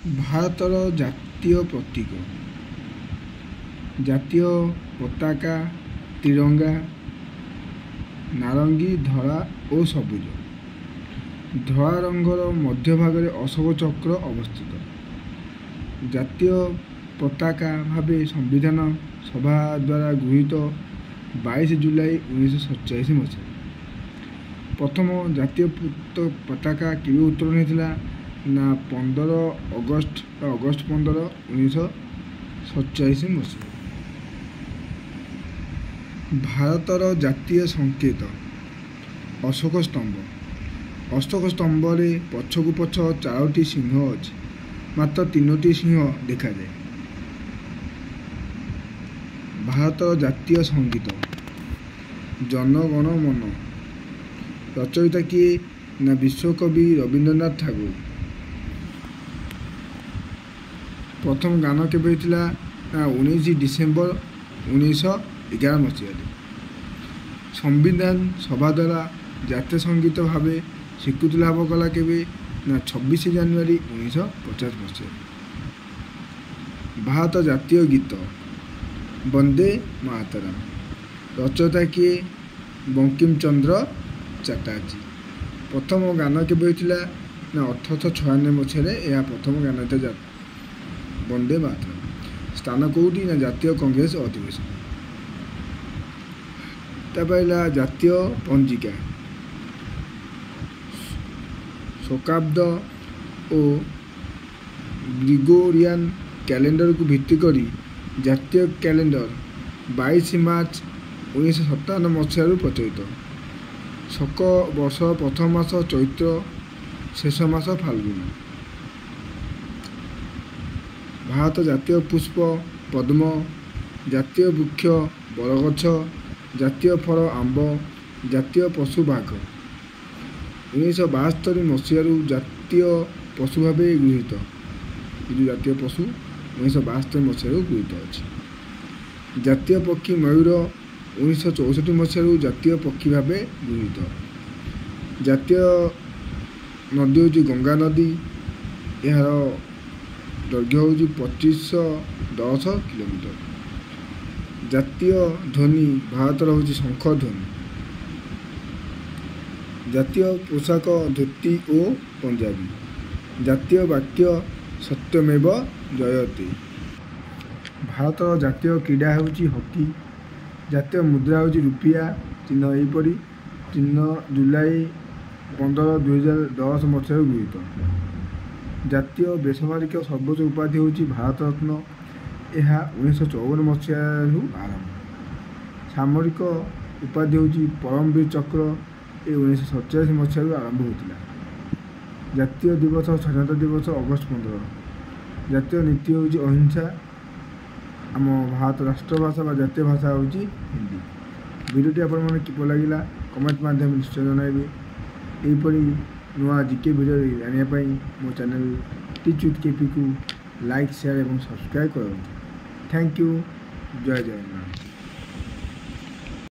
ଭାରତର ଜାତୀୟ ପ୍ରତୀକ ଜାତୀୟ ପତାକା ତିରଙ୍ଗା ନାରଙ୍ଗୀ ଧଳା ଓ ସବୁଜ। ଧଳା ରଙ୍ଗର ମଧ୍ୟଭାଗରେ ଅଶୋକ ଚକ୍ର ଅବସ୍ଥିତ। ଜାତୀୟ ପତାକା ଭାବେ ସମ୍ବିଧାନ ସଭା ଦ୍ୱାରା ଗୃହୀତ 22 ଜୁଲାଇ 1947 ମସିହା। ପ୍ରଥମ ଜାତୀୟ ପତାକା କେବେ ଉତ୍ତୋଳନ ହୋଇଥିଲା ନା 15 ଅଗଷ୍ଟ 15, 1947 ମସିହା। ଭାରତର ଜାତୀୟ ସଂକେତ ଅଶୋକ ସ୍ତମ୍ଭ। ଅଶୋକ ସ୍ତମ୍ଭରେ ପଛକୁ ପଛ 4ଟି ସିଂହ ଅଛି, ମାତ୍ର 3ଟି ସିଂହ ଦେଖାଯାଏ। ଭାରତର ଜାତୀୟ ସଙ୍ଗୀତ ଜନ ଗଣ ମନ। ରଚୟିତା କିଏ ନା ବିଶ୍ୱକବି ରବୀନ୍ଦ୍ରନାଥ ଠାକୁର। ପ୍ରଥମ ଗାନ କେବେ ହୋଇଥିଲା ନା 19 ଡିସେମ୍ବର 1911 ମସିହାରେ। ସମ୍ବିଧାନ ସଭା ଦ୍ୱାରା ଜାତୀୟ ସଙ୍ଗୀତ ଭାବେ ସ୍ୱୀକୃତି ଲାଭ କଲା କେବେ ନା 26 ଜାନୁଆରୀ 1950 ମସିହାରେ। ଭାରତ ଜାତୀୟ ଗୀତ ବନ୍ଦେ ମାତରମ୍। ରଚୟିତା କିଏ ବଙ୍କିମ ଚନ୍ଦ୍ର ଚାଟାର୍ଜୀ। ପ୍ରଥମ ଗାନ କେବେ ହୋଇଥିଲା ନା 1896 ମସିହାରେ ଏହା ପ୍ରଥମ ଗାନ ହୋଇଥିଲା ବନ୍ଦେ ମାତରମ୍। ସ୍ଥାନ କେଉଁଠି ନା ଜାତୀୟ କଂଗ୍ରେସ ଅଧିବେଶନ। ତାପରେ ହେଲା ଜାତୀୟ ପଞ୍ଜିକା। ଶକାବ୍ଦ ଓ ଗ୍ରିଗୋରିଆନ୍ କ୍ୟାଲେଣ୍ଡରକୁ ଭିତ୍ତି କରି ଜାତୀୟ କ୍ୟାଲେଣ୍ଡର 22 ମାର୍ଚ୍ଚ 1957 ମସିହାରୁ ପ୍ରଚଳିତ। ଶକ ବର୍ଷ ପ୍ରଥମ ମାସ ଚୈତ୍ର, ଶେଷ ମାସ ଫାଲ୍ଗୁନ। ଭାରତ ଜାତୀୟ ପୁଷ୍ପ ପଦ୍ମ। ଜାତୀୟ ବୃକ୍ଷ ବରଗଛ। ଜାତୀୟ ଫଳ ଆମ୍ବ। ଜାତୀୟ ପଶୁ ବାଘ। 1972 ମସିହାରୁ ଜାତୀୟ ପଶୁ ଭାବେ ଗୃହୀତ। ଜାତୀୟ ପଶୁ 1972 ମସିହାରୁ ଗୃହୀତ ଅଛି। ଜାତୀୟ ପକ୍ଷୀ ମୟୂର 1964 ମସିହାରୁ ଜାତୀୟ ପକ୍ଷୀ ଭାବେ ଗୃହୀତ। ଜାତୀୟ ନଦୀ ହେଉଛି ଗଙ୍ଗା ନଦୀ। ଏହାର ଦୈର୍ଘ୍ୟ ହେଉଛି 2510 କିଲୋମିଟର। ଜାତୀୟ ଧ୍ୱନି ଭାରତର ହେଉଛି ଶଙ୍ଖ ଧ୍ୱନି। ଜାତୀୟ ପୋଷାକ ଧୋତି ଓ ପଞ୍ଜାବୀ। ଜାତୀୟ ବାକ୍ୟ ସତ୍ୟମେବ ଜୟତେ। ଭାରତର ଜାତୀୟ କ୍ରୀଡ଼ା ହେଉଛି ହକି। ଜାତୀୟ ମୁଦ୍ରା ହେଉଛି ରୁପିଆ ଚିହ୍ନ। ଏହିପରି 3 ଜୁଲାଇ 15, 2010 ମସିହାରୁ ଗୃହୀତ। ଜାତୀୟ ବେସାମରିକ ସର୍ବୋଚ୍ଚ ଉପାଧି ହେଉଛି ଭାରତରତ୍ନ। ଏହା 1954 ମସିହାରୁ ଆରମ୍ଭ। ସାମରିକ ଉପାଧି ହେଉଛି ପରମବୀର ଚକ୍ର। ଏ 1947 ମସିହାରୁ ଆରମ୍ଭ ହୋଇଥିଲା। ଜାତୀୟ ଦିବସ ସ୍ୱାଧୀନତା ଦିବସ ଅଗଷ୍ଟ 15। ଜାତୀୟ ନୀତି ହେଉଛି ଅହିଂସା। ଆମ ଭାରତ ରାଷ୍ଟ୍ରଭାଷା ବା ଜାତୀୟ ଭାଷା ହେଉଛି ହିନ୍ଦୀ। ଭିଡ଼ିଓଟି ଆପଣମାନେ କିପରି ଲାଗିଲା କମେଣ୍ଟ ମାଧ୍ୟମରେ ନିଶ୍ଚୟ ଜଣାଇବେ। ଏହିପରି ନୂଆ ଜିକେ ଭିଡ଼ିଓ ଜାଣିବା ପାଇଁ ମୋ ଚ୍ୟାନେଲ୍ ଟିଚ୍ ୱିଥ୍ କେପିକୁ ଲାଇକ୍, ସେୟାର ଏବଂ ସବସ୍କ୍ରାଇବ୍ କରନ୍ତୁ। Thank you. ଜୟ ଜଗନ୍ନାଥ।